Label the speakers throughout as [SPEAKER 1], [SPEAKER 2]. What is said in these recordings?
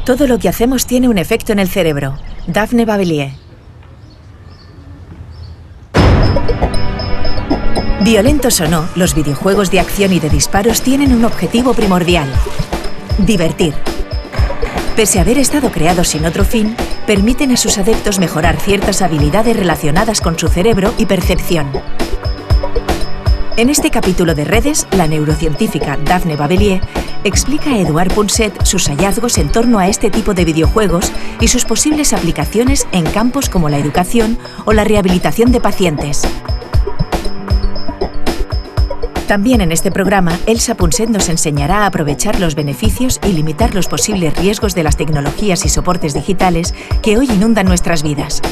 [SPEAKER 1] Todo lo que hacemos tiene un efecto en el cerebro. Daphne Bavillier. Violentos o no, los videojuegos de acción y de disparos tienen un objetivo primordial: divertir. Pese a haber estado creados sin otro fin, permiten a sus adeptos mejorar ciertas habilidades relacionadas con su cerebro y percepción. En este capítulo de Redes, la neurocientífica Daphne Bavillier explica a Eduard Punset sus hallazgos en torno a este tipo de videojuegos y sus posibles aplicaciones en campos como la educación o la rehabilitación de pacientes. También en este programa, Elsa Punset nos enseñará a aprovechar los beneficios y limitar los posibles riesgos de las tecnologías y soportes digitales que hoy inundan nuestras vidas.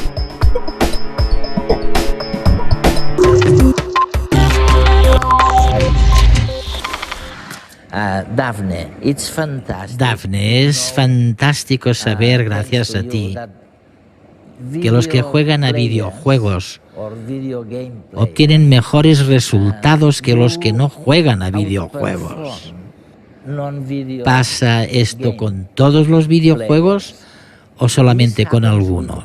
[SPEAKER 2] Daphne, es fantástico saber, gracias a ti, que los que juegan a videojuegos obtienen mejores resultados que los que no juegan a videojuegos. ¿Pasa esto con todos los videojuegos o solamente con algunos?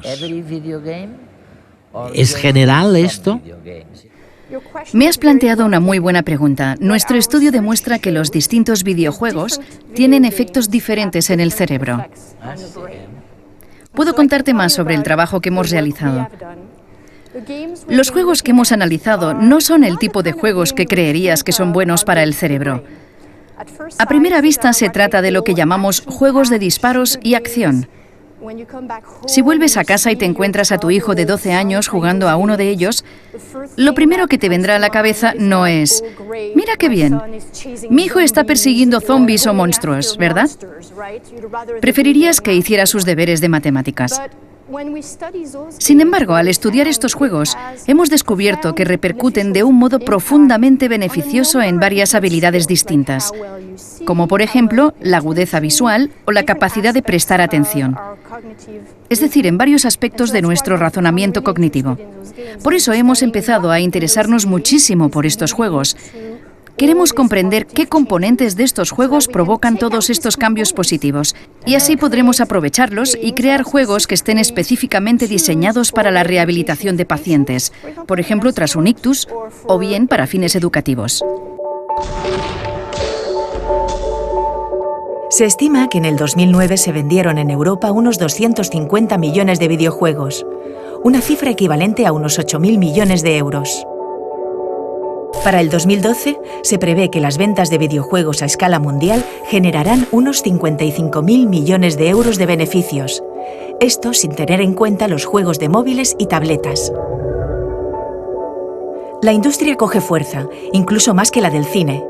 [SPEAKER 2] ¿Es general esto?
[SPEAKER 3] Me has planteado una muy buena pregunta. Nuestro estudio demuestra que los distintos videojuegos tienen efectos diferentes en el cerebro. Puedo contarte más sobre el trabajo que hemos realizado. Los juegos que hemos analizado no son el tipo de juegos que creerías que son buenos para el cerebro. A primera vista se trata de lo que llamamos juegos de disparos y acción. Si vuelves a casa y te encuentras a tu hijo de 12 años jugando a uno de ellos, lo primero que te vendrá a la cabeza no es: mira qué bien, mi hijo está persiguiendo zombies o monstruos, ¿verdad? Preferirías que hiciera sus deberes de matemáticas. Sin embargo, al estudiar estos juegos, hemos descubierto que repercuten de un modo profundamente beneficioso en varias habilidades distintas, como por ejemplo la agudeza visual o la capacidad de prestar atención. Es decir, en varios aspectos de nuestro razonamiento cognitivo. Por eso hemos empezado a interesarnos muchísimo por estos juegos. Queremos comprender qué componentes de estos juegos provocan todos estos cambios positivos, y así podremos aprovecharlos y crear juegos que estén específicamente diseñados para la rehabilitación de pacientes, por ejemplo tras un ictus, o bien para fines educativos.
[SPEAKER 1] Se estima que en el 2009 se vendieron en Europa unos 250 millones de videojuegos, una cifra equivalente a unos 8.000 millones de euros. Para el 2012, se prevé que las ventas de videojuegos a escala mundial generarán unos 55.000 millones de euros de beneficios. Esto sin tener en cuenta los juegos de móviles y tabletas. La industria coge fuerza, incluso más que la del cine.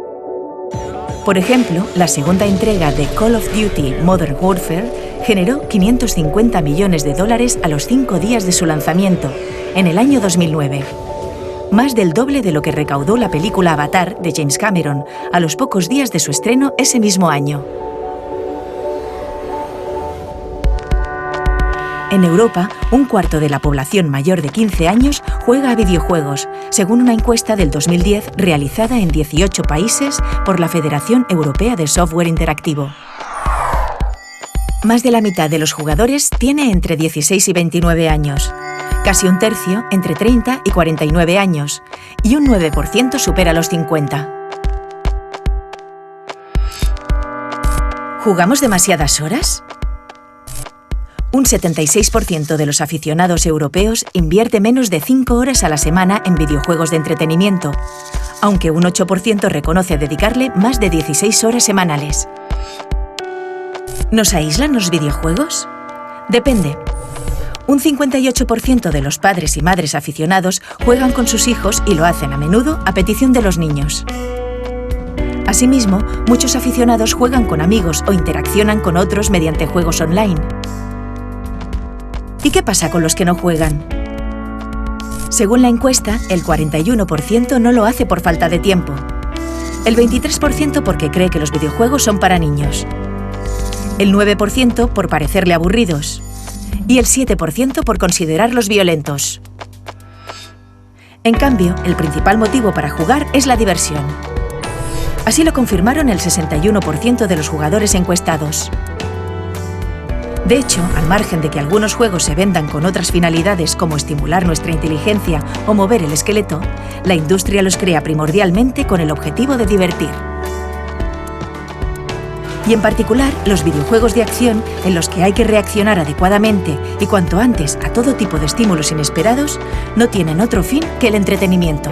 [SPEAKER 1] Por ejemplo, la segunda entrega de Call of Duty Modern Warfare generó 550 millones de dólares a los 5 días de su lanzamiento, en el año 2009. Más del doble de lo que recaudó la película Avatar de James Cameron a los pocos días de su estreno ese mismo año. En Europa, un cuarto de la población mayor de 15 años juega a videojuegos, según una encuesta del 2010 realizada en 18 países por la Federación Europea de Software Interactivo. Más de la mitad de los jugadores tiene entre 16 y 29 años. Casi un tercio entre 30 y 49 años, y un 9% supera los 50. ¿Jugamos demasiadas horas? Un 76% de los aficionados europeos invierte menos de 5 horas a la semana en videojuegos de entretenimiento, aunque un 8% reconoce dedicarle más de 16 horas semanales. ¿Nos aíslan los videojuegos? Depende. Un 58% de los padres y madres aficionados juegan con sus hijos y lo hacen a menudo a petición de los niños. Asimismo, muchos aficionados juegan con amigos o interaccionan con otros mediante juegos online. ¿Y qué pasa con los que no juegan? Según la encuesta, el 41% no lo hace por falta de tiempo, el 23% porque cree que los videojuegos son para niños, el 9% por parecerle aburridos, y el 7% por considerarlos violentos. En cambio, el principal motivo para jugar es la diversión. Así lo confirmaron el 61% de los jugadores encuestados. De hecho, al margen de que algunos juegos se vendan con otras finalidades como estimular nuestra inteligencia o mover el esqueleto, la industria los crea primordialmente con el objetivo de divertir. Y en particular, los videojuegos de acción en los que hay que reaccionar adecuadamente y cuanto antes a todo tipo de estímulos inesperados, no tienen otro fin que el entretenimiento.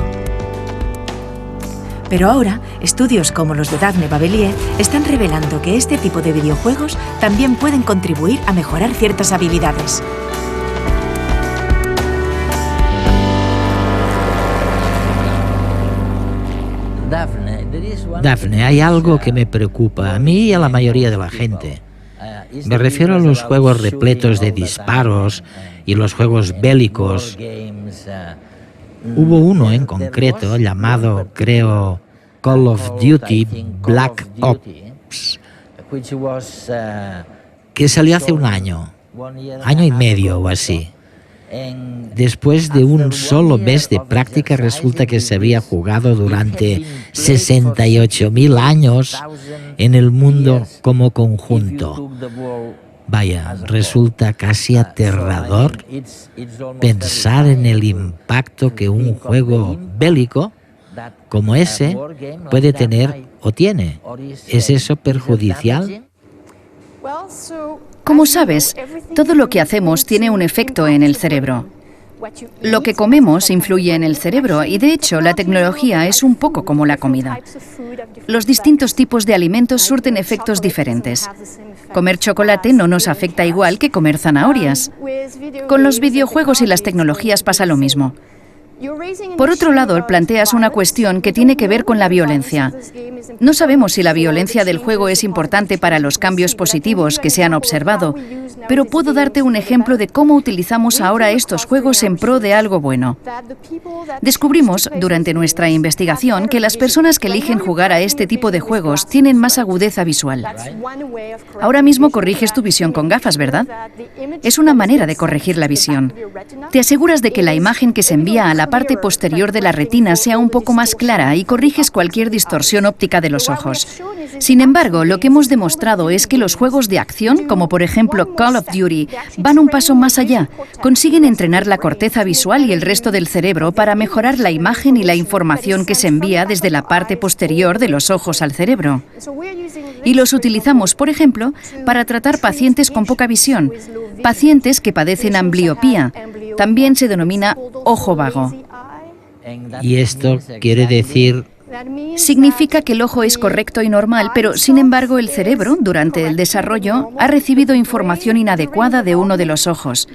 [SPEAKER 1] Pero ahora, estudios como los de Daphne Babelie están revelando que este tipo de videojuegos también pueden contribuir a mejorar ciertas habilidades.
[SPEAKER 2] Daphne, hay algo que me preocupa a mí y a la mayoría de la gente. Me refiero a los juegos repletos de disparos y los juegos bélicos. Hubo uno en concreto llamado, creo, Call of Duty Black Ops, que salió hace un año y medio o así. Después de un solo mes de práctica, resulta que se había jugado durante 68.000 años en el mundo como conjunto. Vaya, resulta casi aterrador pensar en el impacto que un juego bélico como ese puede tener o tiene. ¿Es eso perjudicial?
[SPEAKER 3] Como sabes, todo lo que hacemos tiene un efecto en el cerebro. Lo que comemos influye en el cerebro y, de hecho, la tecnología es un poco como la comida. Los distintos tipos de alimentos surten efectos diferentes. Comer chocolate no nos afecta igual que comer zanahorias. Con los videojuegos y las tecnologías pasa lo mismo. Por otro lado, planteas una cuestión que tiene que ver con la violencia. No sabemos si la violencia del juego es importante para los cambios positivos que se han observado, pero puedo darte un ejemplo de cómo utilizamos ahora estos juegos en pro de algo bueno. Descubrimos, durante nuestra investigación, que las personas que eligen jugar a este tipo de juegos tienen más agudeza visual. Ahora mismo corriges tu visión con gafas, ¿verdad? Es una manera de corregir la visión. Te aseguras de que la imagen que se envía a la parte posterior de la retina sea un poco más clara y corriges cualquier distorsión óptica de los ojos. Sin embargo, lo que hemos demostrado es que los juegos de acción, como por ejemplo Call of Duty, van un paso más allá. Consiguen entrenar la corteza visual y el resto del cerebro para mejorar la imagen y la información que se envía desde la parte posterior de los ojos al cerebro. Y los utilizamos, por ejemplo, para tratar pacientes con poca visión, pacientes que padecen ambliopía. También se denomina ojo vago.
[SPEAKER 2] ¿Y esto quiere decir?
[SPEAKER 3] Significa que el ojo es correcto y normal, pero sin embargo el cerebro, durante el desarrollo, ha recibido información inadecuada de uno de los ojos,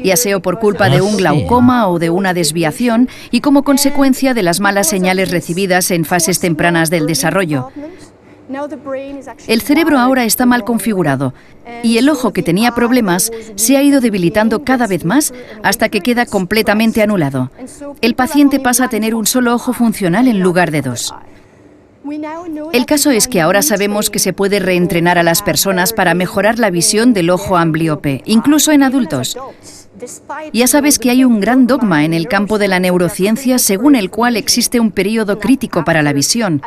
[SPEAKER 3] ya sea por culpa de un glaucoma o de una desviación, y como consecuencia de las malas señales recibidas en fases tempranas del desarrollo. El cerebro ahora está mal configurado y el ojo que tenía problemas se ha ido debilitando cada vez más hasta que queda completamente anulado. El paciente pasa a tener un solo ojo funcional en lugar de dos. El caso es que ahora sabemos que se puede reentrenar a las personas para mejorar la visión del ojo amblíope, incluso en adultos. Ya sabes que hay un gran dogma en el campo de la neurociencia según el cual existe un periodo crítico para la visión.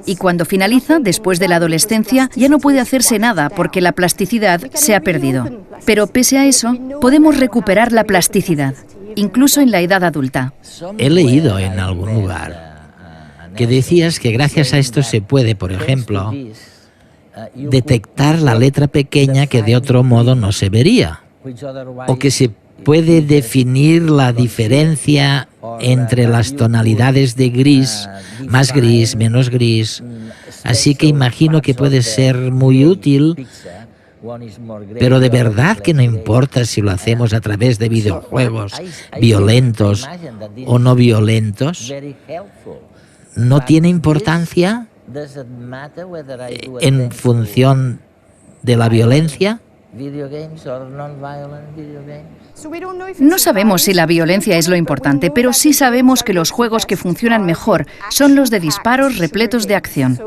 [SPEAKER 3] Y cuando finaliza, después de la adolescencia, ya no puede hacerse nada porque la plasticidad se ha perdido. Pero pese a eso, podemos recuperar la plasticidad, incluso en la edad adulta.
[SPEAKER 2] He leído en algún lugar que decías que gracias a esto se puede, por ejemplo, detectar la letra pequeña que de otro modo no se vería, o que se puede definir la diferencia entre las tonalidades de gris, más gris, menos gris. Así que imagino que puede ser muy útil, pero de verdad que no importa si lo hacemos a través de videojuegos violentos o no violentos. ¿No tiene importancia en función de la violencia?
[SPEAKER 3] No sabemos si la violencia es lo importante, pero sí sabemos que los juegos que funcionan mejor son los de disparos repletos de acción.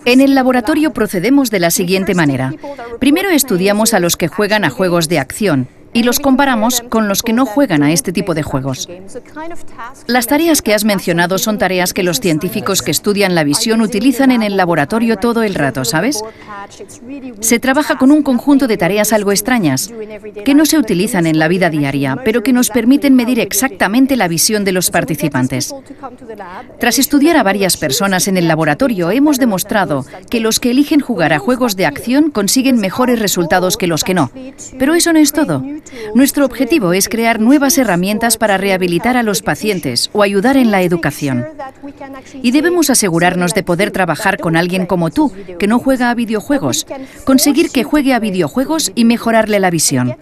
[SPEAKER 3] En el laboratorio procedemos de la siguiente manera. Primero estudiamos a los que juegan a juegos de acción. y los comparamos con los que no juegan a este tipo de juegos. Las tareas que has mencionado son tareas que los científicos que estudian la visión utilizan en el laboratorio todo el rato, ¿sabes? Se trabaja con un conjunto de tareas algo extrañas, que no se utilizan en la vida diaria, pero que nos permiten medir exactamente la visión de los participantes. Tras estudiar a varias personas en el laboratorio, hemos demostrado que los que eligen jugar a juegos de acción consiguen mejores resultados que los que no. Pero eso no es todo. Nuestro objetivo es crear nuevas herramientas para rehabilitar a los pacientes o ayudar en la educación. Y debemos asegurarnos de poder trabajar con alguien como tú, que no juega a videojuegos, conseguir que juegue a videojuegos y mejorarle la visión.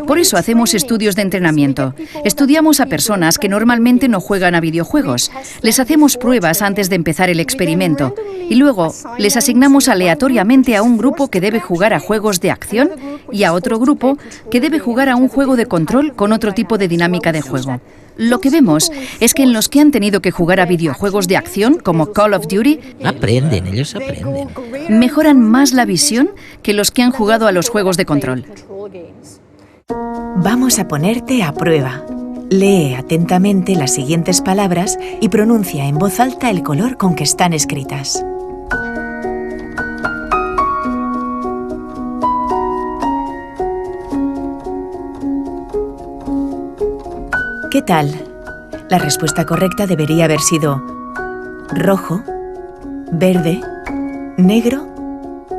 [SPEAKER 3] Por eso hacemos estudios de entrenamiento. Estudiamos a personas que normalmente no juegan a videojuegos. Les hacemos pruebas antes de empezar el experimento y luego les asignamos aleatoriamente a un grupo que debe jugar a juegos de acción y a otro grupo que debe jugar a un juego de control con otro tipo de dinámica de juego. Lo que vemos es que en los que han tenido que jugar a videojuegos de acción, como Call of Duty,
[SPEAKER 2] Ellos aprenden.
[SPEAKER 3] mejoran más la visión que los que han jugado a los juegos de control.
[SPEAKER 1] Vamos a ponerte a prueba. Lee atentamente las siguientes palabras y pronuncia en voz alta el color con que están escritas. ¿Qué tal? La respuesta correcta debería haber sido rojo, verde, negro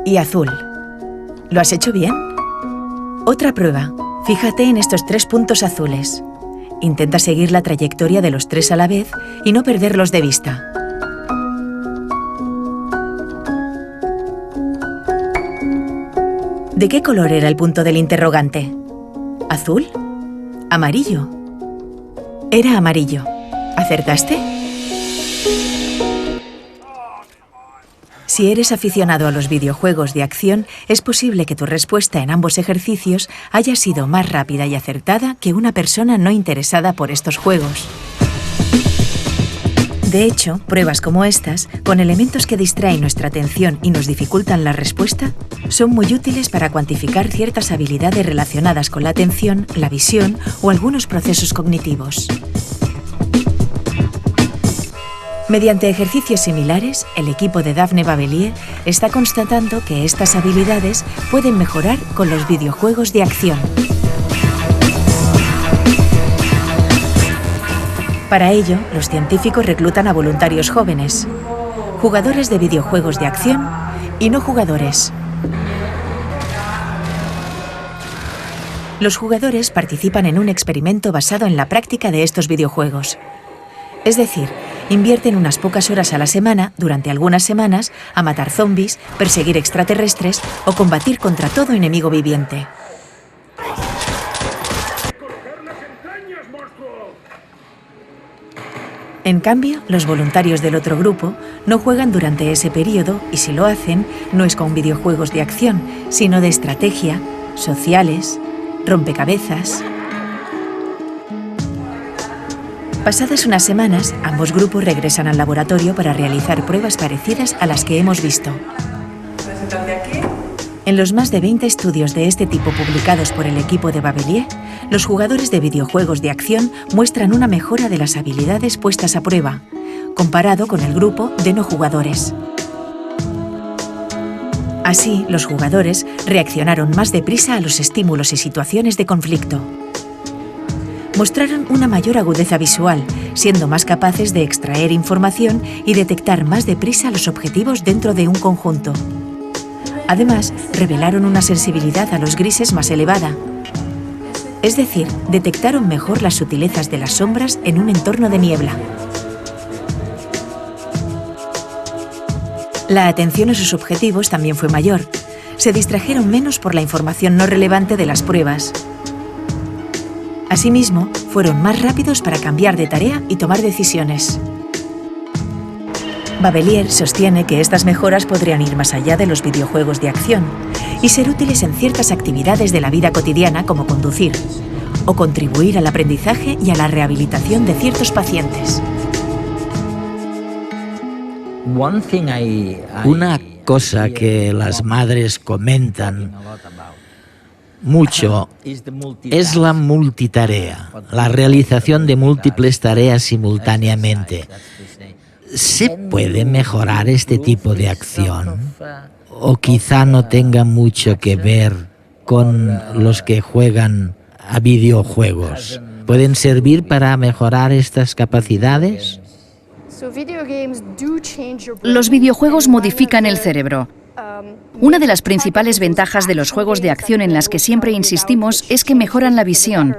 [SPEAKER 1] y azul. ¿Lo has hecho bien? Otra prueba. Fíjate en estos 3 puntos azules. Intenta seguir la trayectoria de los 3 a la vez y no perderlos de vista. ¿De qué color era el punto del interrogante? ¿Azul? ¿Amarillo? Era amarillo. ¿Acertaste? Si eres aficionado a los videojuegos de acción, es posible que tu respuesta en ambos ejercicios haya sido más rápida y acertada que una persona no interesada por estos juegos. De hecho, pruebas como estas, con elementos que distraen nuestra atención y nos dificultan la respuesta, son muy útiles para cuantificar ciertas habilidades relacionadas con la atención, la visión o algunos procesos cognitivos. Mediante ejercicios similares, el equipo de Daphne Bavelier está constatando que estas habilidades pueden mejorar con los videojuegos de acción. Para ello, los científicos reclutan a voluntarios jóvenes, jugadores de videojuegos de acción y no jugadores. Los jugadores participan en un experimento basado en la práctica de estos videojuegos. Es decir, invierten unas pocas horas a la semana, durante algunas semanas, a matar zombies, perseguir extraterrestres o combatir contra todo enemigo viviente. En cambio, los voluntarios del otro grupo no juegan durante ese periodo y si lo hacen, no es con videojuegos de acción, sino de estrategia, sociales, rompecabezas. Pasadas unas semanas, ambos grupos regresan al laboratorio para realizar pruebas parecidas a las que hemos visto. En los más de 20 estudios de este tipo publicados por el equipo de Bavelier, los jugadores de videojuegos de acción muestran una mejora de las habilidades puestas a prueba, comparado con el grupo de no jugadores. Así, los jugadores reaccionaron más deprisa a los estímulos y situaciones de conflicto. Mostraron una mayor agudeza visual, siendo más capaces de extraer información y detectar más deprisa los objetivos dentro de un conjunto. Además, revelaron una sensibilidad a los grises más elevada. Es decir, detectaron mejor las sutilezas de las sombras en un entorno de niebla. La atención a sus objetivos también fue mayor. Se distrajeron menos por la información no relevante de las pruebas. Asimismo, fueron más rápidos para cambiar de tarea y tomar decisiones. Bavelier sostiene que estas mejoras podrían ir más allá de los videojuegos de acción y ser útiles en ciertas actividades de la vida cotidiana como conducir, o contribuir al aprendizaje y a la rehabilitación de ciertos pacientes.
[SPEAKER 2] Una cosa que las madres comentan mucho es la multitarea, la realización de múltiples tareas simultáneamente. ¿Se puede mejorar este tipo de acción? ¿O quizá no tenga mucho que ver con los que juegan a videojuegos? ¿Pueden servir para mejorar estas capacidades?
[SPEAKER 3] Los videojuegos modifican el cerebro. Una de las principales ventajas de los juegos de acción en las que siempre insistimos es que mejoran la visión,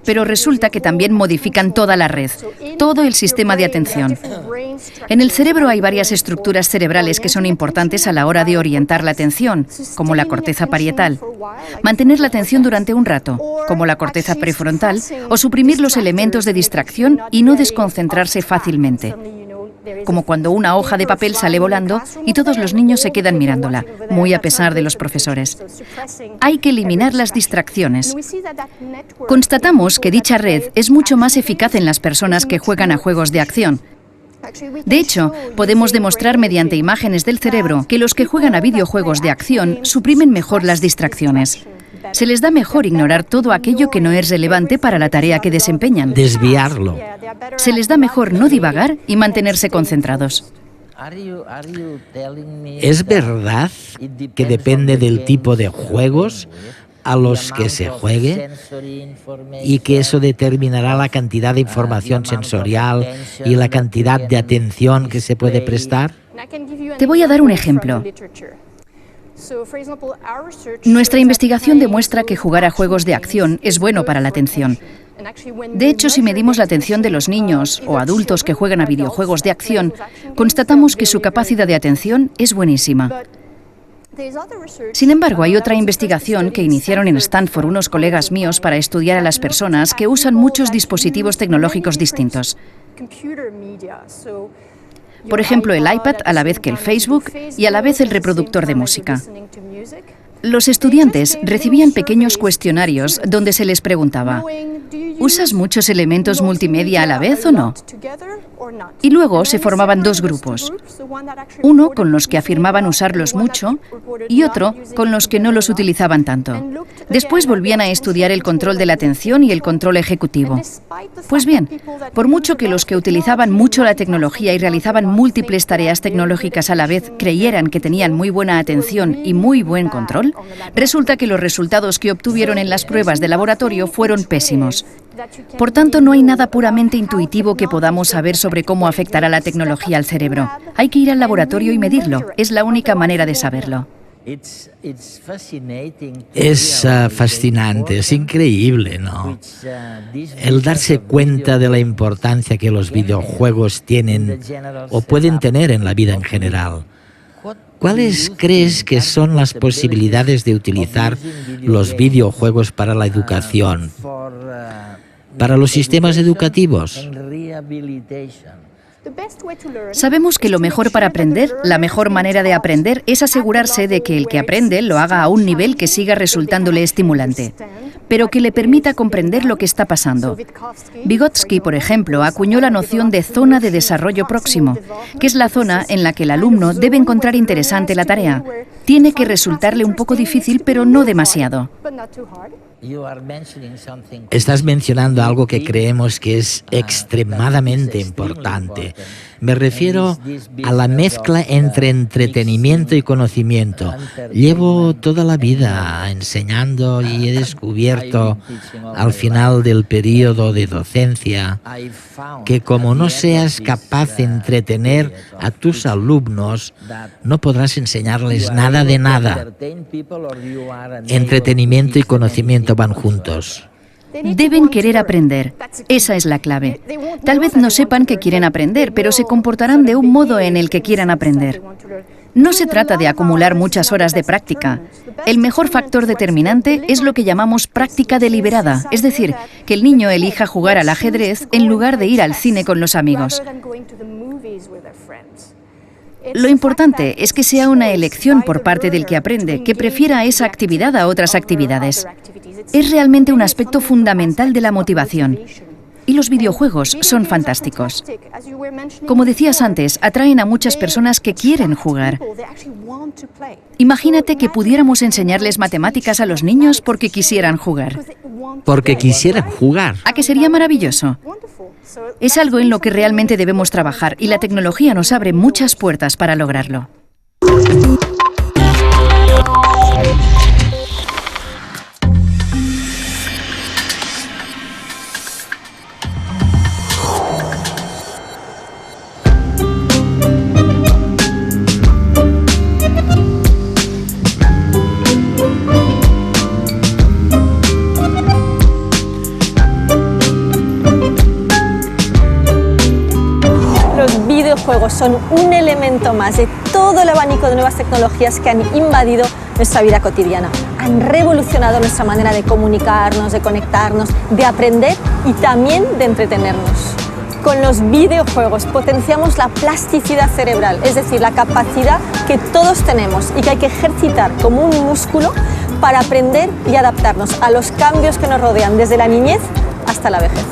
[SPEAKER 3] pero resulta que también modifican toda la red, todo el sistema de atención. En el cerebro hay varias estructuras cerebrales que son importantes a la hora de orientar la atención, como la corteza parietal, mantener la atención durante un rato, como la corteza prefrontal, o suprimir los elementos de distracción y no desconcentrarse fácilmente, como cuando una hoja de papel sale volando y todos los niños se quedan mirándola, muy a pesar de los profesores. Hay que eliminar las distracciones. Constatamos que dicha red es mucho más eficaz en las personas que juegan a juegos de acción. De hecho, podemos demostrar mediante imágenes del cerebro que los que juegan a videojuegos de acción suprimen mejor las distracciones. Se les da mejor ignorar todo aquello que no es relevante para la tarea que desempeñan.
[SPEAKER 2] Desviarlo.
[SPEAKER 3] Se les da mejor no divagar y mantenerse concentrados.
[SPEAKER 2] ¿Es verdad que depende del tipo de juegos a los que se juegue y que eso determinará la cantidad de información sensorial y la cantidad de atención que se puede prestar?
[SPEAKER 3] Te voy a dar un ejemplo. Nuestra investigación demuestra que jugar a juegos de acción es bueno para la atención. De hecho, si medimos la atención de los niños o adultos que juegan a videojuegos de acción, constatamos que su capacidad de atención es buenísima. Sin embargo, hay otra investigación que iniciaron en Stanford unos colegas míos para estudiar a las personas que usan muchos dispositivos tecnológicos distintos. Por ejemplo, el iPad a la vez que el Facebook y a la vez el reproductor de música. Los estudiantes recibían pequeños cuestionarios donde se les preguntaba: ¿usas muchos elementos multimedia a la vez o no? Y luego se formaban dos grupos, uno con los que afirmaban usarlos mucho y otro con los que no los utilizaban tanto. Después volvían a estudiar el control de la atención y el control ejecutivo. Pues bien, por mucho que los que utilizaban mucho la tecnología y realizaban múltiples tareas tecnológicas a la vez creyeran que tenían muy buena atención y muy buen control, resulta que los resultados que obtuvieron en las pruebas de laboratorio fueron pésimos. Por tanto, no hay nada puramente intuitivo que podamos saber sobre cómo afectará la tecnología al cerebro. Hay que ir al laboratorio y medirlo. Es la única manera de saberlo.
[SPEAKER 2] Es fascinante, es increíble, ¿no? El darse cuenta de la importancia que los videojuegos tienen o pueden tener en la vida en general. ¿Cuáles crees que son las posibilidades de utilizar los videojuegos para la educación, para los sistemas educativos?
[SPEAKER 3] Sabemos que lo mejor para aprender, la mejor manera de aprender, es asegurarse de que el que aprende lo haga a un nivel que siga resultándole estimulante, pero que le permita comprender lo que está pasando. Vygotsky, por ejemplo, acuñó la noción de zona de desarrollo próximo, que es la zona en la que el alumno debe encontrar interesante la tarea. Tiene que resultarle un poco difícil, pero no demasiado.
[SPEAKER 2] Estás mencionando algo que creemos que es extremadamente importante. Me refiero a la mezcla entre entretenimiento y conocimiento. Llevo toda la vida enseñando y he descubierto al final del periodo de docencia que como no seas capaz de entretener a tus alumnos, no podrás enseñarles nada de nada. Entretenimiento y conocimiento van juntos.
[SPEAKER 3] Deben querer aprender. Esa es la clave. Tal vez no sepan que quieren aprender, pero se comportarán de un modo en el que quieran aprender. No se trata de acumular muchas horas de práctica. El mejor factor determinante es lo que llamamos práctica deliberada, es decir, que el niño elija jugar al ajedrez en lugar de ir al cine con los amigos. Lo importante es que sea una elección por parte del que aprende, que prefiera esa actividad a otras actividades. Es realmente un aspecto fundamental de la motivación. Y los videojuegos son fantásticos. Como decías antes, atraen a muchas personas que quieren jugar. Imagínate que pudiéramos enseñarles matemáticas a los niños porque quisieran jugar.
[SPEAKER 2] Porque quisieran jugar.
[SPEAKER 3] ¿A qué sería maravilloso? Es algo en lo que realmente debemos trabajar y la tecnología nos abre muchas puertas para lograrlo.
[SPEAKER 4] Juegos son un elemento más de todo el abanico de nuevas tecnologías que han invadido nuestra vida cotidiana. Han revolucionado nuestra manera de comunicarnos, de conectarnos, de aprender y también de entretenernos. Con los videojuegos potenciamos la plasticidad cerebral, es decir, la capacidad que todos tenemos y que hay que ejercitar como un músculo para aprender y adaptarnos a los cambios que nos rodean desde la niñez hasta la vejez.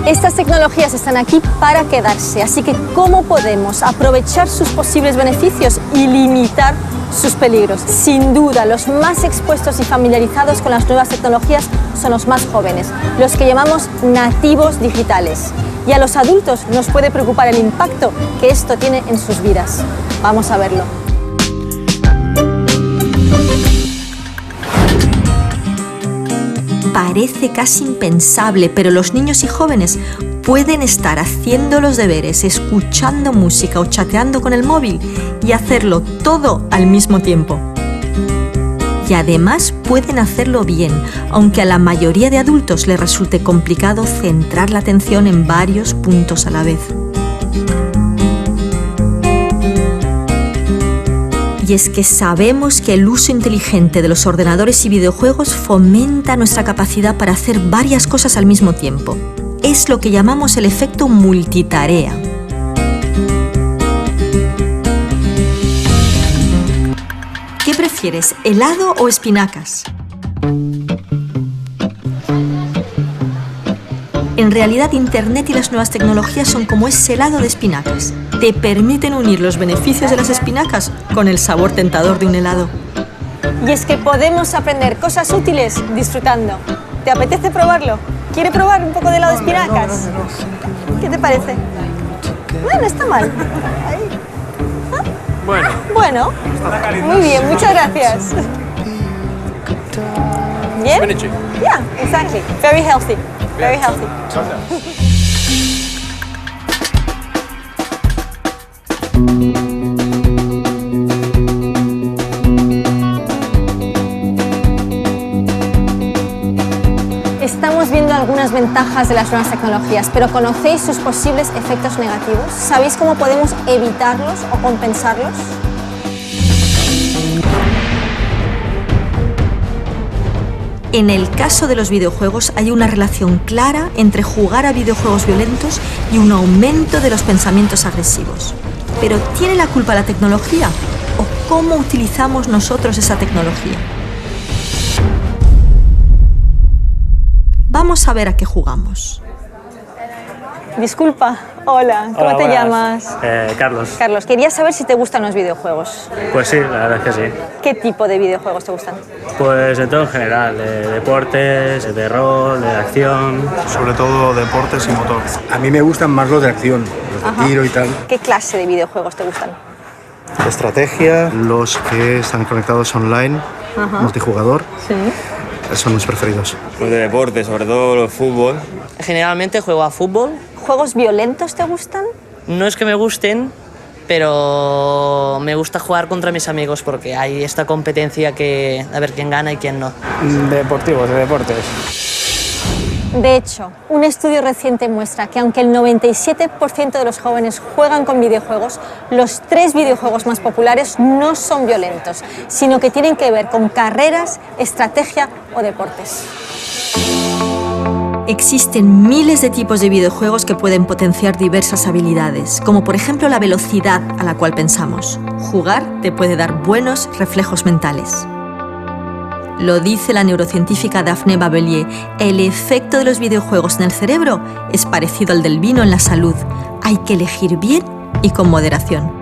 [SPEAKER 4] Estas tecnologías están aquí para quedarse, así que ¿cómo podemos aprovechar sus posibles beneficios y limitar sus peligros? Sin duda, los más expuestos y familiarizados con las nuevas tecnologías son los más jóvenes, los que llamamos nativos digitales. Y a los adultos nos puede preocupar el impacto que esto tiene en sus vidas. Vamos a verlo.
[SPEAKER 5] Parece casi impensable, pero los niños y jóvenes pueden estar haciendo los deberes, escuchando música o chateando con el móvil y hacerlo todo al mismo tiempo. Y además pueden hacerlo bien, aunque a la mayoría de adultos les resulte complicado centrar la atención en varios puntos a la vez. Y es que sabemos que el uso inteligente de los ordenadores y videojuegos fomenta nuestra capacidad para hacer varias cosas al mismo tiempo. Es lo que llamamos el efecto multitarea. ¿Qué prefieres, helado o espinacas? En realidad, Internet y las nuevas tecnologías son como ese helado de espinacas. Te permiten unir los beneficios de las espinacas con el sabor tentador de un helado.
[SPEAKER 4] Y es que podemos aprender cosas útiles disfrutando. ¿Te apetece probarlo? ¿Quiere probar un poco de helado de espinacas? ¿Qué te parece? Bueno, está mal. ¿Ah? Bueno. Muy bien, muchas gracias. ¿Bien? Yeah, exactly. Very healthy. Very healthy. Estamos viendo algunas ventajas de las nuevas tecnologías, pero ¿conocéis sus posibles efectos negativos? ¿Sabéis cómo podemos evitarlos o compensarlos?
[SPEAKER 5] En el caso de los videojuegos hay una relación clara entre jugar a videojuegos violentos y un aumento de los pensamientos agresivos. ¿Pero tiene la culpa la tecnología? ¿O cómo utilizamos nosotros esa tecnología? Vamos a ver a qué jugamos.
[SPEAKER 4] Disculpa, hola, ¿cómo te llamas?
[SPEAKER 6] Carlos.
[SPEAKER 4] Carlos, quería saber si te gustan los videojuegos.
[SPEAKER 6] Pues sí, la verdad es que sí.
[SPEAKER 4] ¿Qué tipo de videojuegos te gustan?
[SPEAKER 6] Pues de todo en general, de deportes, de rol, de acción.
[SPEAKER 7] Sobre todo deportes y motor.
[SPEAKER 8] A mí me gustan más los de acción, los de tiro y tal.
[SPEAKER 4] ¿Qué clase de videojuegos te gustan?
[SPEAKER 7] De estrategia, los que están conectados online, multijugador.
[SPEAKER 4] Sí.
[SPEAKER 7] Son mis preferidos.
[SPEAKER 9] Pues de deporte, sobre todo el fútbol.
[SPEAKER 10] Generalmente juego a fútbol.
[SPEAKER 4] ¿Juegos violentos te gustan?
[SPEAKER 10] No es que me gusten, pero me gusta jugar contra mis amigos porque hay esta competencia que a ver quién gana y quién no.
[SPEAKER 6] Deportivos, de deportes.
[SPEAKER 4] De hecho, un estudio reciente muestra que aunque el 97% de los jóvenes juegan con videojuegos, los 3 videojuegos más populares no son violentos, sino que tienen que ver con carreras, estrategia o deportes.
[SPEAKER 5] Existen miles de tipos de videojuegos que pueden potenciar diversas habilidades, como por ejemplo la velocidad a la cual pensamos. Jugar te puede dar buenos reflejos mentales. Lo dice la neurocientífica Daphne Babelier, el efecto de los videojuegos en el cerebro es parecido al del vino en la salud. Hay que elegir bien y con moderación.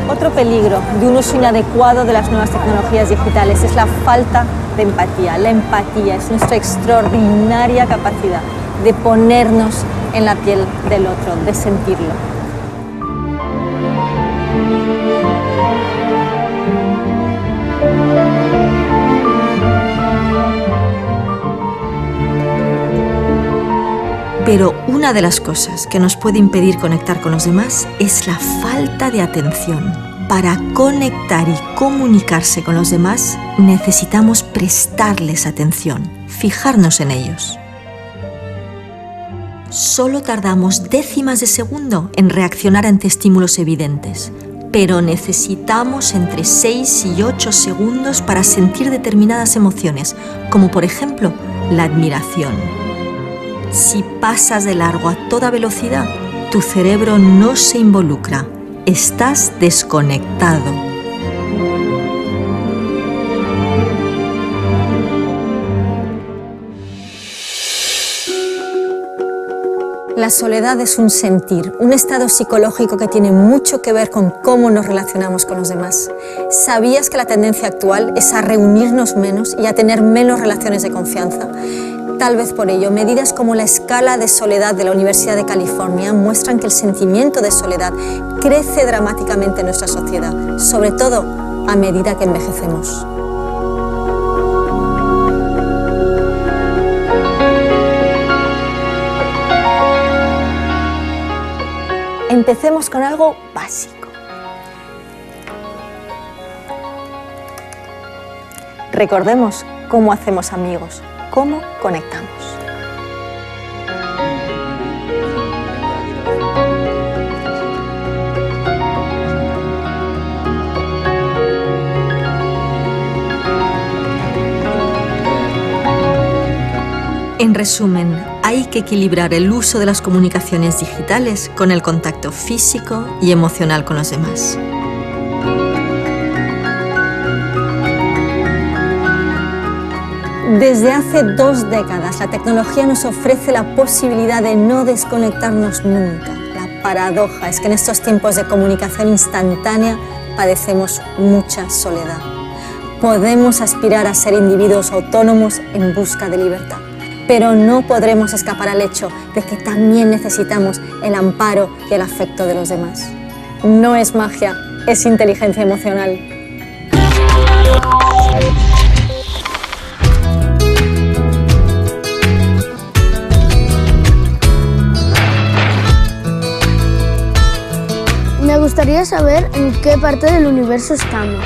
[SPEAKER 4] Otro peligro de un uso inadecuado de las nuevas tecnologías digitales es la falta de empatía. La empatía es nuestra extraordinaria capacidad de ponernos en la piel del otro, de sentirlo.
[SPEAKER 5] Pero una de las cosas que nos puede impedir conectar con los demás es la falta de atención. Para conectar y comunicarse con los demás, necesitamos prestarles atención, fijarnos en ellos. Solo tardamos décimas de segundo en reaccionar ante estímulos evidentes, pero necesitamos entre 6 y 8 segundos para sentir determinadas emociones, como por ejemplo la admiración. Si pasas de largo a toda velocidad, tu cerebro no se involucra. Estás desconectado.
[SPEAKER 4] La soledad es un sentir, un estado psicológico que tiene mucho que ver con cómo nos relacionamos con los demás. ¿Sabías que la tendencia actual es a reunirnos menos y a tener menos relaciones de confianza? Tal vez por ello, medidas como la escala de soledad de la Universidad de California muestran que el sentimiento de soledad crece dramáticamente en nuestra sociedad, sobre todo a medida que envejecemos. Empecemos con algo básico. Recordemos cómo hacemos amigos, cómo conectamos.
[SPEAKER 5] En resumen, hay que equilibrar el uso de las comunicaciones digitales con el contacto físico y emocional con los demás.
[SPEAKER 4] Desde hace 2 décadas, la tecnología nos ofrece la posibilidad de no desconectarnos nunca. La paradoja es que en estos tiempos de comunicación instantánea padecemos mucha soledad. Podemos aspirar a ser individuos autónomos en busca de libertad, pero no podremos escapar al hecho de que también necesitamos el amparo y el afecto de los demás. No es magia, es inteligencia emocional.
[SPEAKER 11] Me gustaría saber en qué parte del universo estamos.